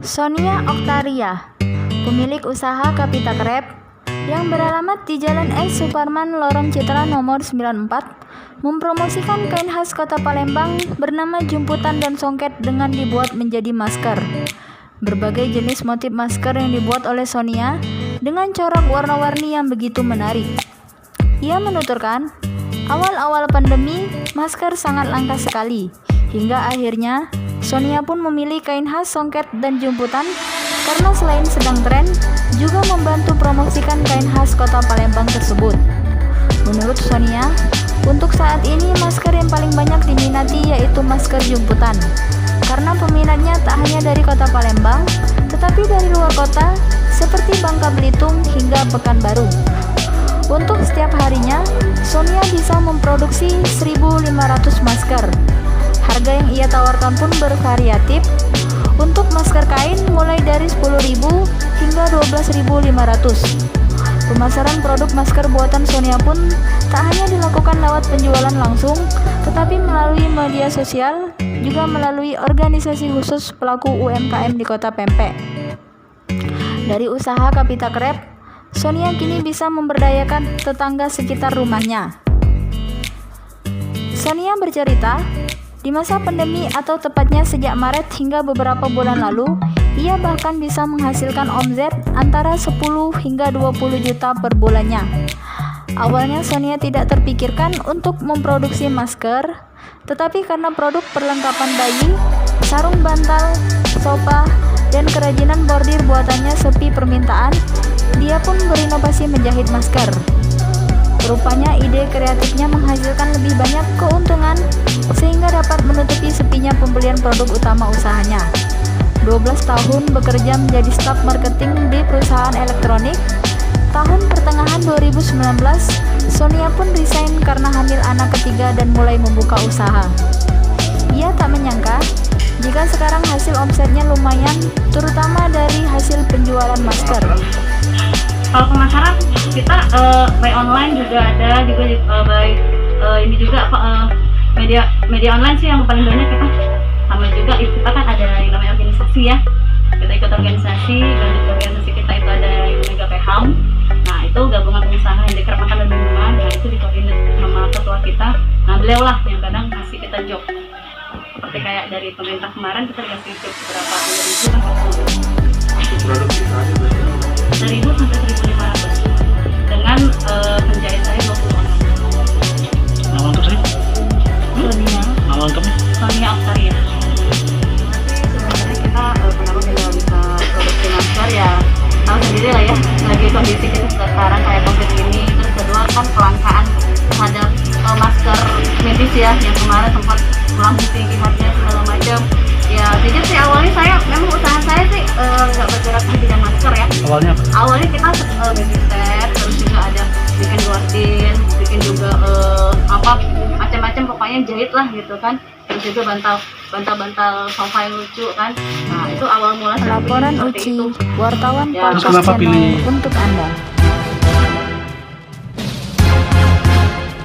Sonia Oktaria, pemilik usaha Kapita Krep yang beralamat di Jalan S. Suparman, Lorong Citra nomor 94, mempromosikan kain khas kota Palembang bernama jumputan dan songket dengan dibuat menjadi masker. Berbagai jenis motif masker yang dibuat oleh Sonia dengan corak warna-warni yang begitu menarik. Ia menuturkan, awal-awal pandemi, masker sangat langka sekali, hingga akhirnya Sonia pun memilih kain khas songket dan jumputan karena selain sedang tren, juga membantu promosikan kain khas kota Palembang tersebut. Menurut Sonia, untuk saat ini masker yang paling banyak diminati yaitu masker jumputan, karena peminatnya tak hanya dari kota Palembang, tetapi dari luar kota seperti Bangka Belitung hingga Pekanbaru. Untuk setiap harinya, Sonia bisa memproduksi 1.500 masker. Harga yang ia tawarkan pun bervariatif. Untuk masker kain mulai dari 10.000 hingga 12.500. Pemasaran produk masker buatan Sonia pun tak hanya dilakukan lewat penjualan langsung, tetapi melalui media sosial, juga melalui organisasi khusus pelaku UMKM di Kota Pempek. Dari usaha Kapita Krep, Sonia kini bisa memberdayakan tetangga sekitar rumahnya. Sonia bercerita, di masa pandemi atau tepatnya sejak Maret hingga beberapa bulan lalu, ia bahkan bisa menghasilkan omset antara 10 hingga 20 juta per bulannya. Awalnya Sonia tidak terpikirkan untuk memproduksi masker, tetapi karena produk perlengkapan bayi, sarung bantal, sofa, dan kerajinan bordir buatannya sepi permintaan, dia pun berinovasi menjahit masker. Rupanya ide kreatifnya menghasilkan lebih banyak keuntungan sehingga dapat menutupi sepinya pembelian produk utama usahanya. 12 tahun bekerja menjadi staf marketing di perusahaan elektronik. Tahun pertengahan 2019, Sonia pun resign karena hamil anak ketiga dan mulai membuka usaha. Ia tak menyangka jika sekarang hasil omsetnya lumayan, terutama dari hasil penjualan masker. Kalau pemasaran kita by online juga ada, juga ini juga media online sih yang paling banyak kita. Sama juga kita kan ada yang namanya organisasi ya. Kita ikut organisasi kita itu ada Mega Peham. Nah itu gabungan pengusaha yang handicraft makan dan minuman. Nah itu dikoordinir sama ketua kita. Nah beliau lah yang kadang ngasih kita job. Seperti kayak dari pemerintah kemarin kita dikasih job berapa puluh ribu kan. Produk kita dari 1.000 sampai 1.500 dengan penjahit saya 20 orang. nama lengkap sih? Sonia. Nama lengkapnya? Sonia Oktaria. Sebenarnya kita kenapa tidak bisa produksi masker ya tahu sendiri lah ya, lagi kondisi kita sekarang kayak COVID ini. Terus kedua kan kelangkaan terhadap masker medis ya, yang kemarin sempat melambung tinggi harganya segala macam. Ya jujur sih awalnya saya memang usaha saya sih nggak bergerak di bidang masker ya. Awalnya apa? Awalnya kita baby step, terus juga ada bikin gordin, bikin juga macam-macam pokoknya jahit lah gitu kan. Terus juga bantal sofa yang lucu kan. Nah itu awal mula Laporan seperti Uci, itu. wartawan Ya, Podcast kenapa Channel pilih untuk Anda.